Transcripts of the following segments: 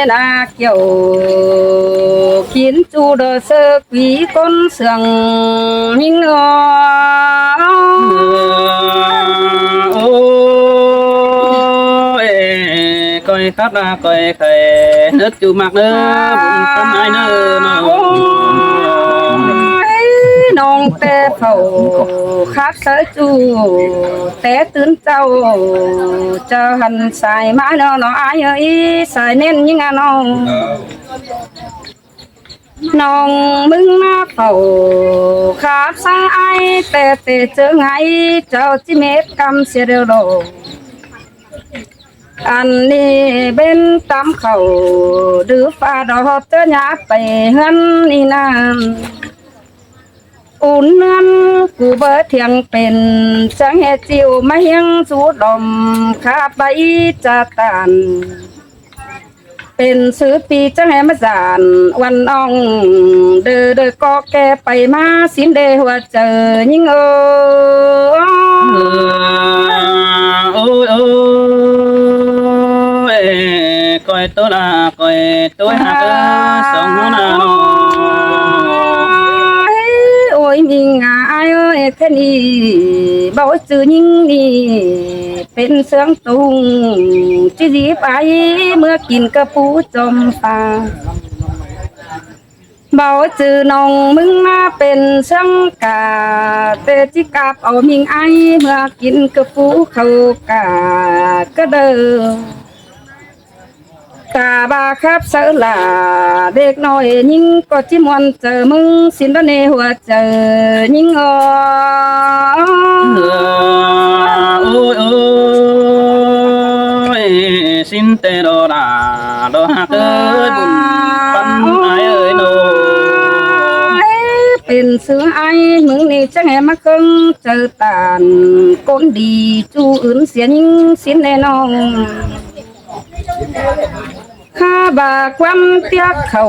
na kiểu kiến chu đồ sơ quý con sườn nhưng coi khắp ra coi khề nước chu mặc nữa bún con ai nữa nông tê phẩu khác sớ chu té tướng châu chờ hẳn xài mã nó ai ơi xài nên nhưng nó nông mưng na phẩu khác sang ai tê tê chớ ngay cháu chỉ mét cầm xe đều đồ anh đi bên tam khẩu đứa pha đó tớ nhá bày hơn đi namอุ่นนั้นกูเบิดเทียงเป็นจังเฮจิวมาเฮียงสูดมข้าไปจะตันเป็นซื้อปีจังเฮมาจานวันอ่องเดอก็แกไปมาสินเดหัวเจอยิ่งโอ้ยก้อยตัวละก้อยตัวหักสองหัวหน้าôi mình ai ơi thế này bảo chữ nhưng điเป็นเสียงตุงจีจีไปเมื่อกินกระปูจมปาbảo chữน้องมึงมาเป็นเสียงกาเตจิกับเอามิงไอเมื่อกินกระปูเข้ากากระเดิตาบาครับเสือหล่าเด็กน้อยยิ่งก็จิมวนเจอมึงสินเนหัวเจอยิ่งโอ้ยสินเตโรดาโดหักเอ้ยบุญปันไอเอ้ยโนเป็นเสือไอมึงนี่จังแหมาคงเจอตานคนดีจูอื่นเสียยิ่งสินแน่นอนข้าบาความเตี้ยเขา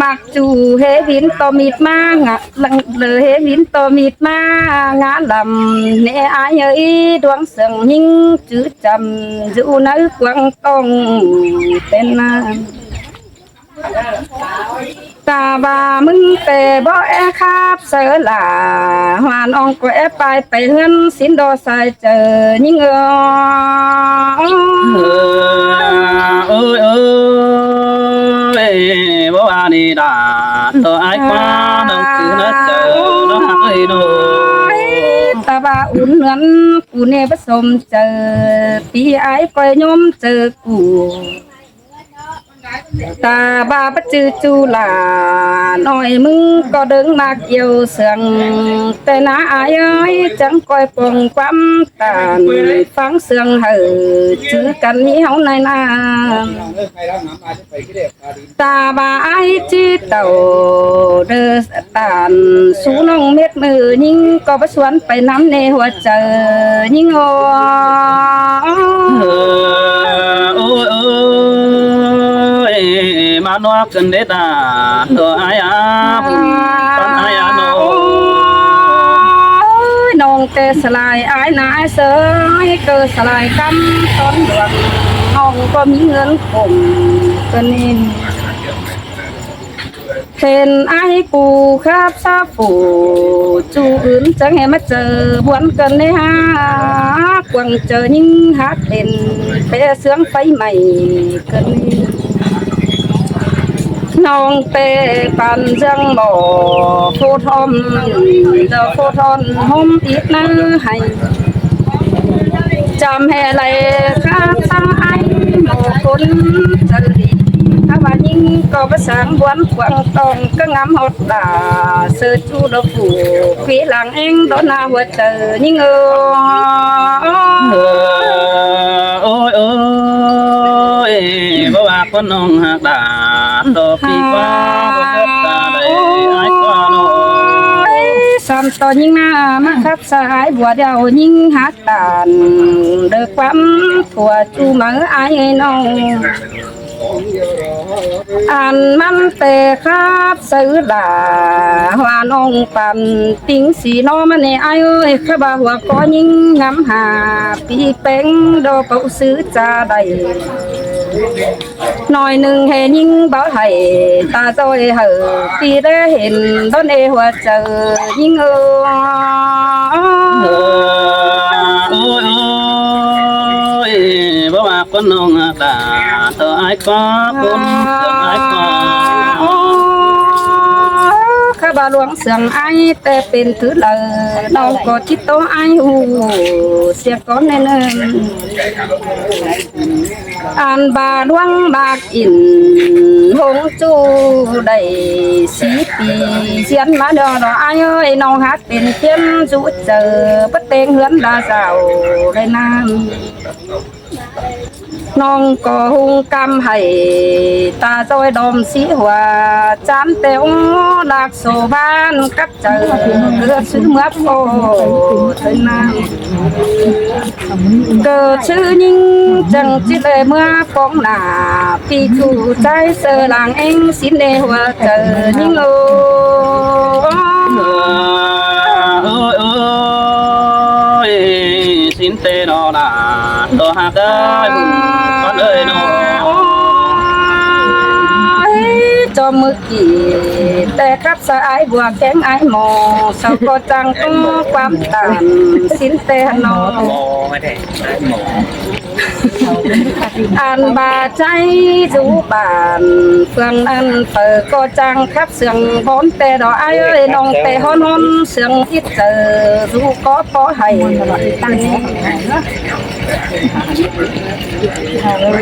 มักจูเฮวินตอมิดมางะลังเลยเฮวินตอมิดมางะลำเนอายเอ้ดวงเสียงยิ่งจื้อจำอยู่ในกวางตองเป็นนาตาบามึงแต่บ่แอครับเสือหล่าหวานองก็แอไปเฮือนสินดอใส่เจอยิ่งโอ้ยบ่ว่านี่ดาตัวไอ้กว่าน้องคือนัดเจอน้องหักเอ้ยโนตาบาอุ่นเงินกูเนผสมเจอปีไอ้ก้อยยมเจอกูตาบาปจือจูหลาหน่อยมึงก็เดินมาเกี่ยวเสียงแต่น้าอายเอ้ยจังก้อยปงความตานฟังเสียงเห่อจื้อกันนี้เฮาในนาตาบาไอจีเต่าเดือตานสูน้องเม็ดมือยิ่งก็ไปสวนไปน้ำในหัวเจอยิ่งมานัวกันเดตาตัวไอ้อาบุญปันไอ้อาโนน้องเตสลายไอ้นายเสยเกิดสลายคำต้นดวงน้องก็มีเงินผมกันนินเป็นไอ้ปูครับซาปูจูอื่นจังให้มาเจอบวนกันในฮากวางเจอยิ่งฮักเป็นเปเสียงไฟใหม่กันน้องเตปันจังบ่โคทอมเดอโคทอนหอมอีกนั่งให้จำให้ไรครับสังไอหมอคนเจอดีถ้าว่ายิ่งก็ภาษาบวนขวางตองก็งามหดตาเสือจูดฟูขีหลังเองโดนหน้าหัวเจอยิ่งโอ้ยบ่ว่าคนน้องหักดาตัวปีกว่าบ่เกิดตาได้ไอ้กว่าโนสามต่อยิ่งหน้ามาคับสายบัวเดียวยิ่งหักตานเดือความถั่วจูมือไอ้น้องอันมันแต่ครับซื้อดาว่าน้องปั่นติ้งสีน้อมันนี่ไอ้เอ้ยข้าบ่าวก็ยิ่งงำหาปีเป็งดอกเขาซื้อจาได้ หน่อยหนึ่งเห็นยิ่งbảo thầy ta rồi hở khi đã ห็นต้นเอหัวเจอยิ่งโอ้ยบ่ว่าคนน้องตาต่อไอ้ก็คนเสือไอ้ก็ ข้าบาหลวงเสียงไอแต่เป็นถือเลยน้องก็จิตโตไอหูเสียก้อนแน่นอันบาหลวงบากอินหงจูได้สีปีเสียนมาดอไอเอ้ยน้องฮักเป็นเทียมจูเจอปะเตงเหือนดาสาวได้น้ำน้องก็หุงกำให้ตาจอยดมสีหัวจานเตวหลักโซบ้านกับเจอเกิดชื่อเมื่อโปเธอน้ำเกิดชื่อยิ่งจังจิตเลยเมื่อฟองหน้าพี่ชูใจเสือหลังเองสินเดหัวเจอยิ่งโอ้สินเตนอดาตัวหักได้บุญก็เลยนอจอมือกี่แต่ครับสายบัวแข็งไอหมอสาวก็จังต้องความต่างสินเตนอไม่ได้หมออันบาใจจูบานเฟืองอันเปิดก็จังครับเสียงบอนแต่ดอกไอ้เอ้ยน้องแต่ฮอนฮอนเสียงอิดเจอจูก็พอให้ตั้ง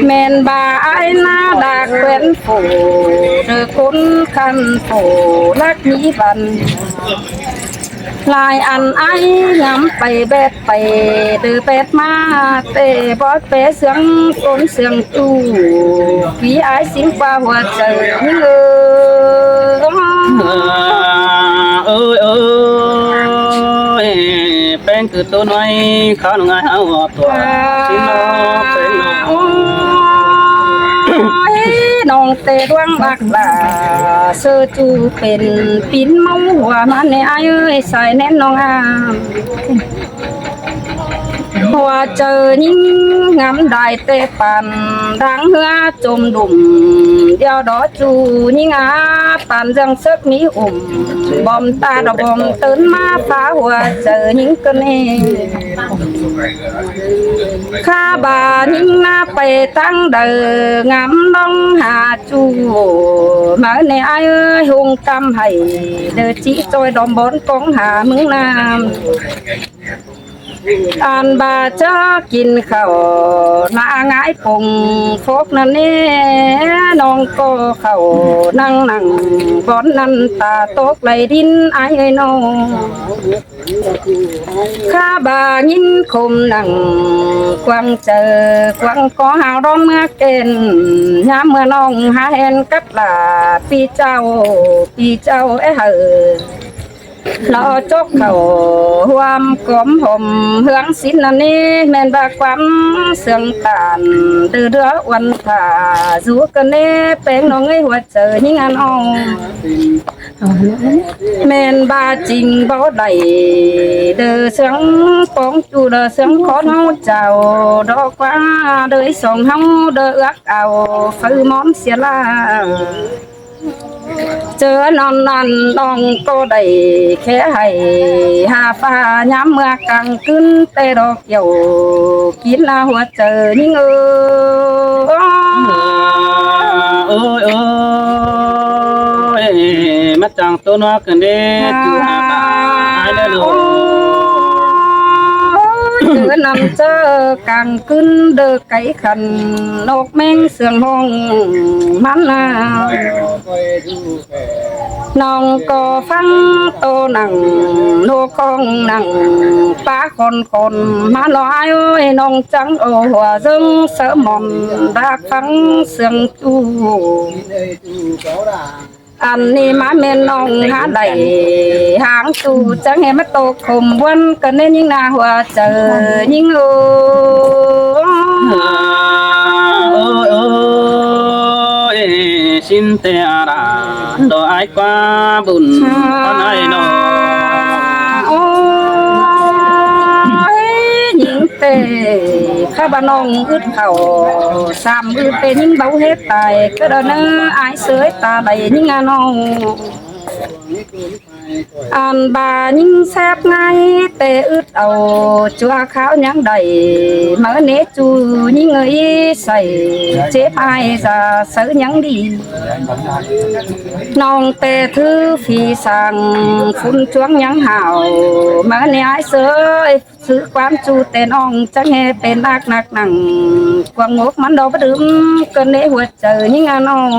แม่นบาไอ้หน้าดากเว้นผู้เดือคุณคันผู้รักนี้บันลายอันไอ้ย้ำไปเบ็ดไปเดือเป็ดมาเตะบอดเปเสียงคนเสียงตู้พี่ไอ้สิงกว่าหัวใจนี่เอ้ยเป็นคือตัวน้อยเขาหนุ่งไอ้เอาตัวสิโนเป็นน้องเตะดวงบักลาเสื้อจูเป็นปิ้นเมาหัวมันในไอ้เอ้ยใส่แน่นน้องอ่ะหัวเจอยิ่งงำได้เตะปันดังเหือจมดุ่มเดียวดอจูยิ่งอาปันจังซึกมีบอมตาดบอมตื่นมาฟ้าหัวเจอยิ่งกันเองข้าบายิ่งนาไปตั้งเดิงำน้องหาจูมาในไอ้หงกำให้เดือจีจอยดอมบนกองหามึงนามอันบาเจ้ากินข้าวนาง่ายปงฟกนั่นนี่น้องก็เข้านั่งบอนนั่นตาตกไหลดินไอ้น้องข้าบายินคมนั่งกวางเจอกวางก็หาร้องเมื่อเกณฑ์ยามเมื่อน้องหาเห็นกับลาพี่เจ้าเอ้เราจกเขาความกลมห่มเฮืองสินนั่นนี่แม่นบาความเสื่องตานเดือดวันผ่าจูกันเน่เป็นน้องไอ้หัวเจอยิ่งอันอ่องแม่นบาจริงบ่ได้เดือเสียงปองจูเดือเสียงขอเฮาเจ้าดอกว่าเดือส่งเฮาเดืออักเอาฝือมอมเสียลาเจอนอนนั่นน้องก็ได้แค่ให้หาฟ้าย้ำเมื่อกลางคืนแต่ดอกเกี่ยวกินหัวเจอยิ่งมาจังตัวนักกันเด้จูหาตายได้ลูเจอนำเจอกลางคืนเด้อไก่ขันนกแมงเสียงห้องมันน้องก็ฟังโตหนังโนกองหนังป้าคนมาลอยน้องจังโอหัวจึงเสมอมรักฟังเสียงจูอันนี้มาเมนน้องหาได้หางจูจังเห็นมาโตคมวันก็เน้นยิ่งนาหัวเจอยิ่งสินเตอาราดอไอ้กว่าบุญตอนไอ้น้องยิ่งเต ข้าบ้านน้องอึดเขาสามอึดเป็นยิ่งเบาเฮ็ดตายก็เดินเนื้ออายเสยตาใดยิ่งน้องอันบายิ่งแซบไงแต่อึดเอาจัวขาวยังใดเมื่อเนจูยิ่งเอ้ยใส่เจ็บอายจะเสือยังดีน้องแต่ถือฝีสั่งฝุ่นจ้วงยังห่าวเมื่อเนอายเสยซื้อความจูแต่น้องจะแง่เป็นนักหนังกวางงกมันดอกดื่มก็เนหัวใจยิ่งน้อง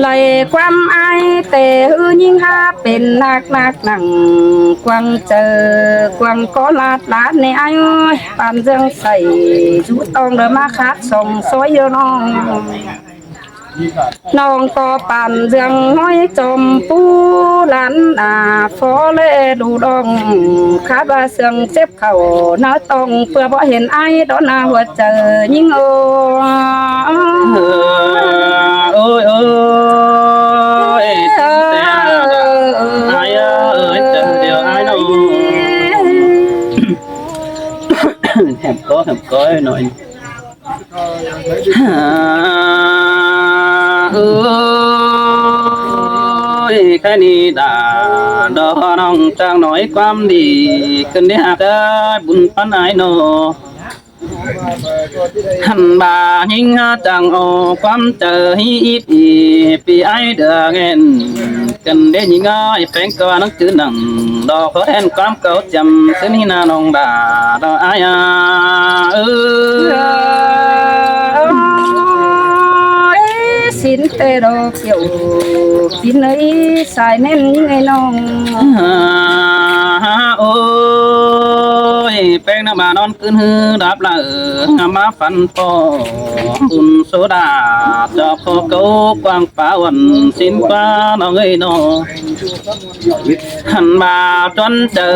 เลยความอายแต่ยิ่งหาเป็นนักหนังกวางเจอกวางก็ลาดในอายปานเรื่องใส่จุดต้องเดินมาคัดส่งซอยน้องน้องก็ปั่นเรื่องห้อยจมปูลันฟอเลดูดองคาบาเสียงเจ็บเข่าหน้าตองเพื่อบ่เห็นไอ้ดอนหน้าหัวใจยิ่งโอ้โอ้ยโอ้ยแต่ไอ้เดี๋ยวไอ้น้องแหบก็หน่อยแค่นี้ด่าดอน้องจางหน่อยความดีขึ้นได้หากบุญปันไอโนหันบาหิงจังโอความเจอฮีปีปีไอเดือเงินกันได้ยิงง่ายแฝงก็นักจืดหนังดอกเขาแทนความเก่าจำซึ่งนี่นาน้องด่าดอไอสินเตโรเกี่ยวกินไอ้สายเน้นไงน้องโอ้ยแป้งน้ำมานอนขึ้นหือดับละมาฟันปออุ่นโซดาจอบเขาเกากวางป่าวันสินป้าน้องเอ้ยน้องหันมาจนเจอ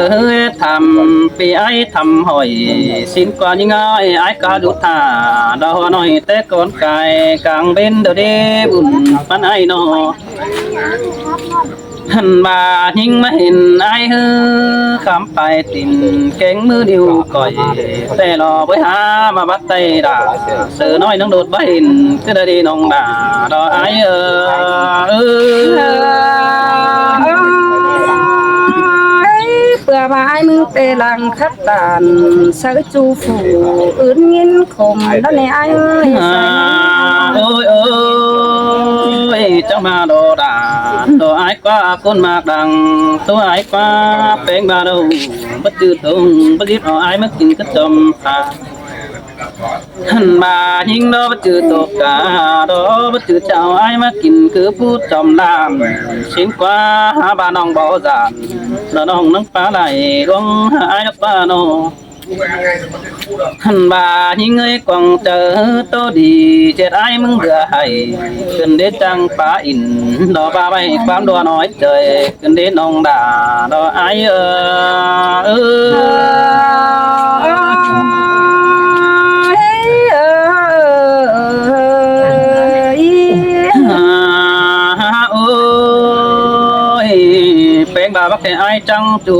ทำปีไอ้ทำหอยสินกว่ายิ่งง่ายไอ้กาดุธาดาวน้อยแต่ก่อนไก่กลางเบนเดเดบุญปันไอ้น้องหันมาหิงมาเห็นไอ้ฮือคำไปติ่นเก่งมือเดียวก่อยแต่รอไปหามาบัดไตด่าเสือน้อยน้องโดดไปเห็นก็ได้ดีน้องด่าดอไอ้เพื่อมาไอ้มึงเตลังคัดตานสักจูฝูอื่นเงินคมแล้วในไอ้โอ้ยโอ้ยเจ้ามาดอด่าดอไอ้กว่าคนมากดังตัวไอ้กว่าเป็นบาดูบัดจืดตรงบัดยืดเอาไอ้มากินกระจมผาหันมาหิงดอบัดจืดตกกาดอบัดจืดเจ้าไอ้มากินคือพูดจอมดามสิงกว่าหาบ้านน้องบ่จานแล้วน้องนังปลาไหลลงหาไอ้นักปลาโนหันบาหิงเอ้ยกวางเจอโตดีเจ็ดไอ้มึงเบื่อให้ขึ้นเดจังป่าอินดอกปลาใบความดัวน้อยเจยขึ้นเดน้องด่าดอกไอ้เป็นบาบักแต่ไอ้จังจู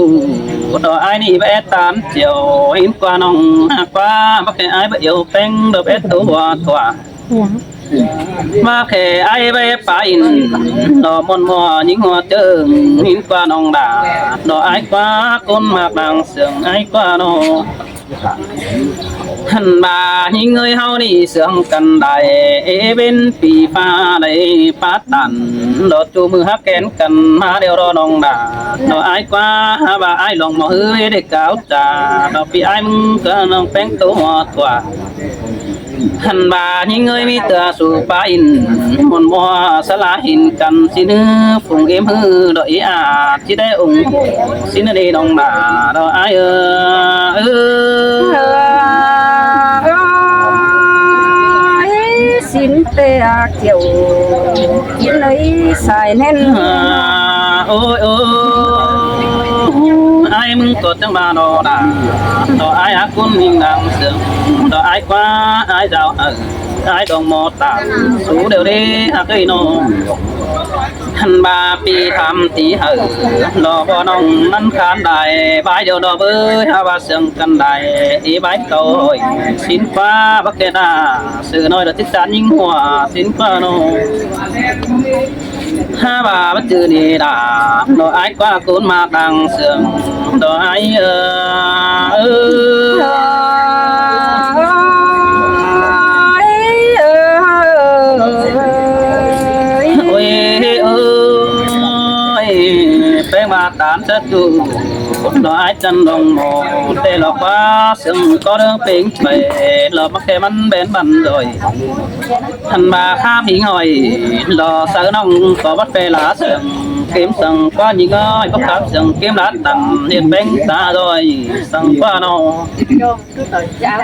ดอกไอ้นี่แบตามเจียวหินกว่าน้องหักว่าบักแต่ไอ้บ่เอวเป็นดอกแบตตัวมาแค่ไอ้ใบป่าอินดอกมนมัวยิงหัวเจิงหินกว่าน้องด่าดอกไอ้กว่าคนมากบางเสียงไอ้กว่าน้องหันมาหิงเอ้ยเฮานี่เสียงกันได้เป็นปีฟ้าได้ปาตันดอกจูมือฮักแกนกันมาเดียวรอน้องด่าดอกไอ้กว่าบ่าไอ้ลองมาเฮ้ยได้กล่าวจาดอกปีไอ้มึงก็น้องแป้งตัวหันบาหิงเอ้ยมีเตือสู่ป่าอินมนมัวสลาหินกันสิเนื้อฝุ่งเอ็มฮือดอกอีอาที่ได้องค์สินเดน้องด่าดอกไอ้สินเตะเกี่ยวกินเลยสายเน้นโอ้ยโอ้ไอ้มึงกดจังบาดอด่าดอกไอ้อากุนหิงดังเสือ đó ai qua ai giàu ai đồng mò tạm số đều đi cây nô hành ba pi tham tí hở lò bò nông năn khán đài bãi điều đò với ha ba sương căn đài ý bãi cầu hồi xin qua bắc kê đà sự nói là tích sản nhưng hòa xin qua nô ha bà bất chư đi đà đồ ai qua cốn mà đang sương đồ ai mà tán chất chủ nó ai chân đồng mồ tê lọ qua sừng có đường tính về lọ mắc cái bắn bén bắn rồi thằng bà khá bị ngồi lọ sợ nông có bắt về lá sừng kiếm sừng qua những ngôi có khắp sừng kiếm lá tầm liền bánh ta rồi sừng qua nó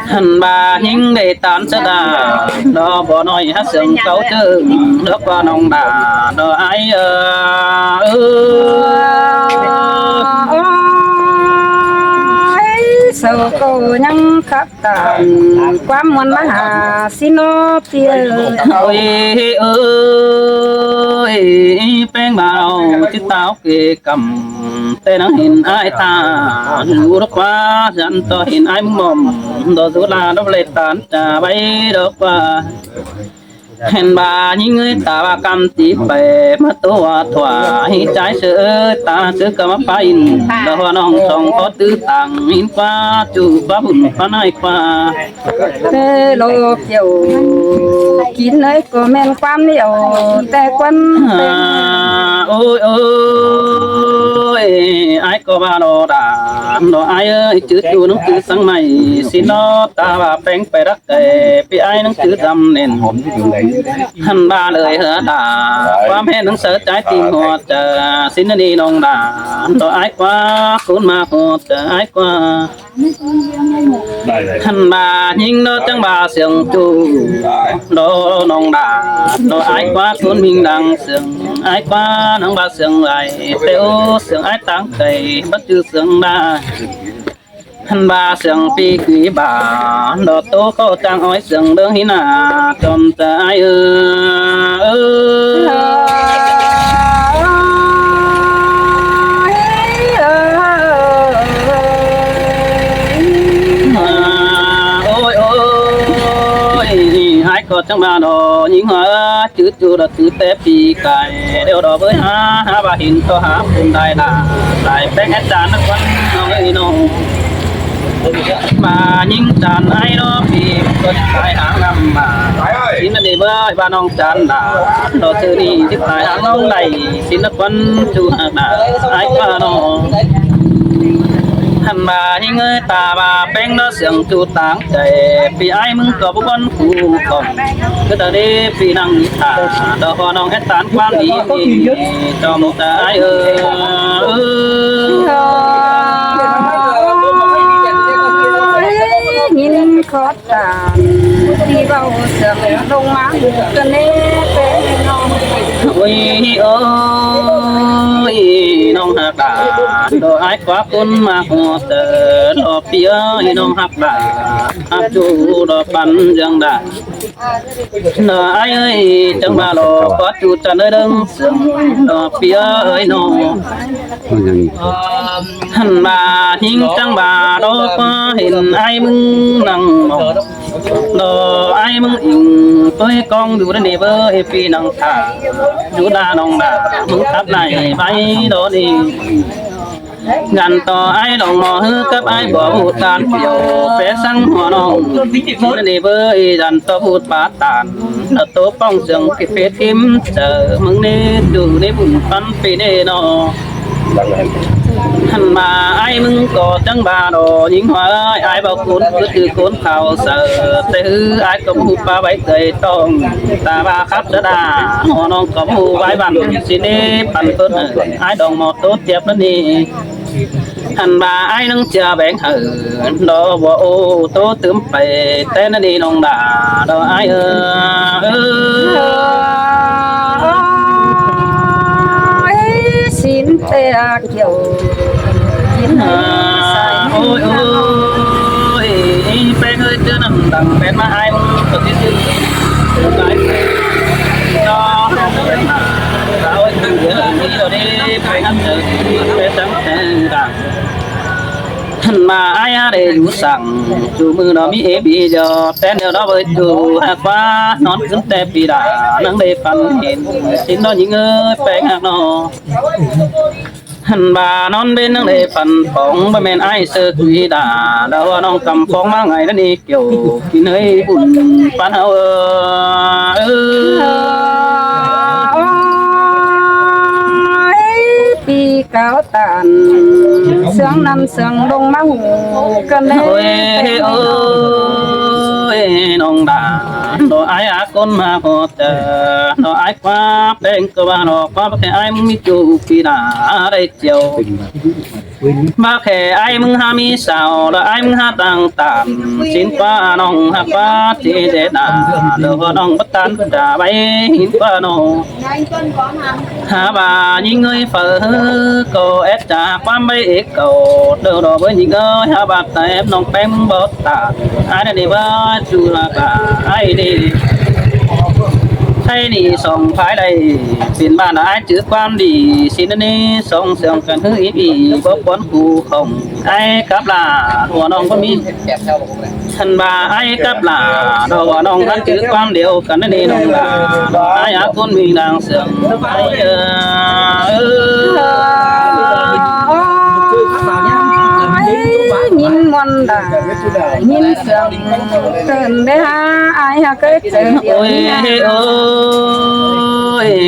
thằng bà những để tán chất à nó bỏ nói hát sừng cấu chứ nước qua nông bà nó ai sầu cô nhang khắp tàn qua môn hà xin nó tia ôi ơi beng bao chiếc táo kề cầm tên nó hình ai ta dù đó qua dặn to hình ai mồm đó dù là nó lệ tán trà bay đó qua hèn bà những người ta bà cầm tí bè mà tôi thỏa hi trái sữa ta sữa cầm áp in đó hoa nong song có tứ tàng in qua chủ qua bùn qua này qua tê lô kiểu kín ấy có men quan liệu tê quân ôi ôi ai có bà nó đã nó ai ơi chữ chú nó chữ sáng mày xin nó ta bà bén phải đắc kề bị ai nó chữ dầm nền hắn ba lời hứa đã qua mẹ nó sợ trái tim họ chờ xin nó đi nông đã nó ai qua cuốn mà họ chờ ai qua hắn ba nhưng nó chẳng bà sương chu nó nông đã nó ai qua cuốn mình đang sương ai qua nông bà sương lại theo sương ai tăng cây bất chư sương ba hắn ba sương pi quý bà nó tố có trang ói sương đương hi nà trong tay ôi ôi ai có trong bà nó những hoa chữ chữ là chữ tép pi cài đều đó với ha bà hình to ha cùng đại là đại bén hết tràn nó quấn nó ấy nó mà những tràn ai đó thì có tại hàng năm mà xin nó đi với ba nông tràn là nó từ đi tiếp tại hàng nông này xin nó quân chu hàng là ai qua nó thằng bà những người ta bà bén nó sương chu táng chạy vì ai mừng có bố con phụ còn cứ tới đi vì năng thả đó hoa nông hết tán quan đi cho một ai ơi nhìn khó tàn đi vào sương đông má cái nê tê nông ôi ơi nông hạt đà đồ ai quá cún mà hồ tờ đồ phía nông hạt đà áp chủ đồ bắn dương đà đồ ai ơi chẳng bà đồ có chủ trần nơi đông sương đồ phía ơi nông hẳn bà hình chẳng bà đồ có hình ai mừng năng mộng đồ ai mừng hình tôi con dù đến đi với phi năng thả dù đa nông đà mừng tháp này bay đó đi ngàn to ai lòng mò hư cấp ai bỏ bụt tàn phiêu phé sang hoa nông đến đi với dàn to bụt bát tàn nó tố phong sương cái phế tím chờ mừng đi đủ đi bùn phân phi đi nó hẳn mà ai mừng có chẳng bà đồ những hoa ai bao cuốn cứ từ cuốn thảo sợ tê hư ai có hụt ba bảy cây tông ta ba khắp đất đà họ non có hù vái bàn xin đi bàn tốt ai đồng một tốt tiếp nó đi hẳn bà ai nâng chờ bén hở đó bỏ ô tô tướm phải tên nó đi nông đà đó ai xin tê kiểu kín ôi ôi bé ơi chưa nằm ก็ที่ซึ่งหลายnó tạo cái giờ đi rồi đi phải ngắm chờ phải trắng đàng thân mà ai để rủ sẵn chủ mưa nó mi ế bị giờ tên điều đó với chủ hạt quá nón cứng tép bị đã nâng đề phần hiện xin đó những ơi phải ngạc nó hẳn bà non bên nâng đề phần phóng bà men ai sơ quý đã đâu non cầm phóng mà ngày nó đi kiểu khi nơi buồn bán hao pi cáo tàn sương năm sương đông máu cơn ôi ôi nông đà nó ai á con mà có tờ nó ai qua bên cơ ba nó qua cái ai mi chu pi đà đây chiều ba khe ai mừng ha mi sao là ai mừng ha tăng tàn xin qua nông ha qua chỉ để đà đồ nông bất tan trà bay hin qua nó ha bà những người phở cô ép trà quan bay ít cầu đồ đồ với những người ha bà tay em nông bém bớt tàn ai đi ba chu là cả ai đi hay đi sòng phái đây phiền bàn ai chữ quan đi xin đi sòng sòng cần hư ít đi có quán cụ không ai cáp là hồ nông có mi thân bà ai cáp là đồ nông ăn chữ quan đều cần đi nông là ai á con mình đang sòng ai nhìn mòn đà nhìn sương cơn bé ha ai ha cái trời ôi ôi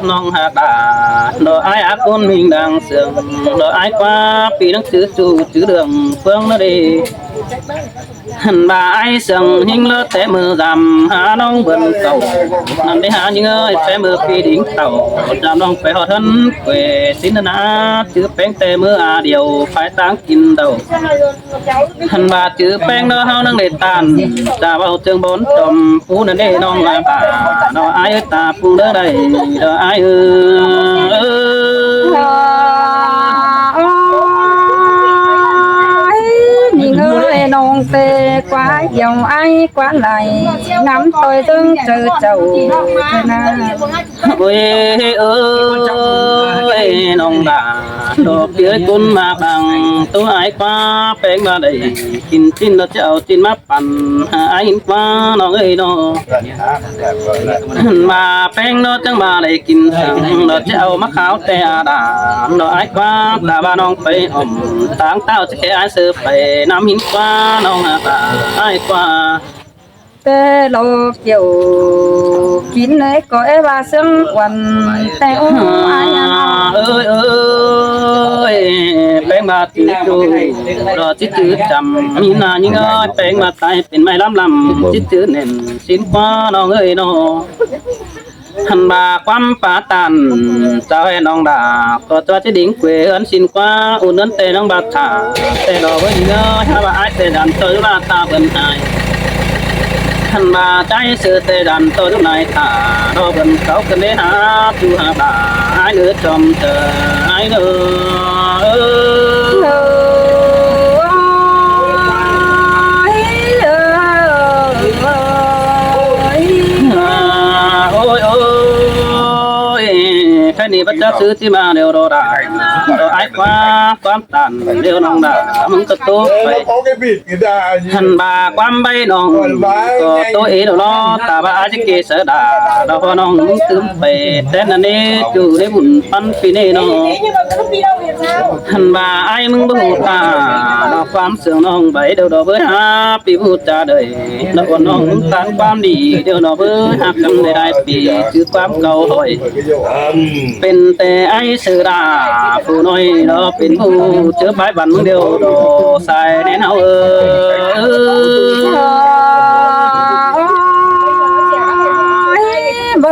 nông hạt đà đồ ai á con mình đang sương đồ ai qua vì nó chữ đường phương nó đi hẳn bà ai sừng hình lơ té mưa giảm hà nông vườn cầu nằm đi hà những ơi té mưa phi đỉnh tàu giảm nông phải họ thân quê xin na chữ bén té mưa à điều phải táng kín đầu hẳn bà chữ bén đó hao nâng để tàn ta vào trường bốn trầm phú nên để nông là bà đó ai ơi ta phú đỡ đây đó ai người nông tê quá dòng ai quá lại nắm tôi tương trừ chầu ôi ơi nông đà đồ phía cún mà bằng tôi ai qua phèn mà đầy chín chín nó chào chín mắt bàn ai qua nó ơi nó mà phèn nó chẳng mà đầy chín thằng nó chào mắt kháo tè đà nó ai qua là ba nông phải ẩm táng tao sẽ ai sư phải nắm hin qua nông đà ai qua tê lô chiều kín ấy có ấy ba sương quần teo ai ơi ơi bén mà chữ chui rồi chữ trầm nhìn là những ơi bén mà tayเป็นmai lắm chữ nền xin qua nó ơi nó hằn bà quăm phá tàn sao hay nong đà có cho chứ đỉnh quê ấn xin qua ôn ấn tê nong bạc thả tê đỏ với những ơi hai bà ai tê đàn tới là ta bên hai hằn bà trái sự tê đàn tôi lúc này thả đo gần sáu cần đến há chu hà bà ai nữa trong chờ ai nữa ôi ôi cái này bắt chấp thứ tí mà đều đồ đại đồ ai quá quám tàn đều nong đã mừng cất tốt vậy hằn bà quám bay nong có tôi ý đồ lo ta bà ai kê sợ đà đâu có nong tươm về tên là nê chủ để bùn phân phi nê nó hằn bà ai mừng bù ta nó quám sương nong vậy đều đồ với ha pi bù ta đời nó còn nong tan quám đi đều nó với ha cầm để đại pi chứ quám cầu hỏiเป็นแต่ไอ้เสือดาผู้น้อยเราเป็นผู้เจอใบบันมึงเดียวโดใส่แน่นเอาบ่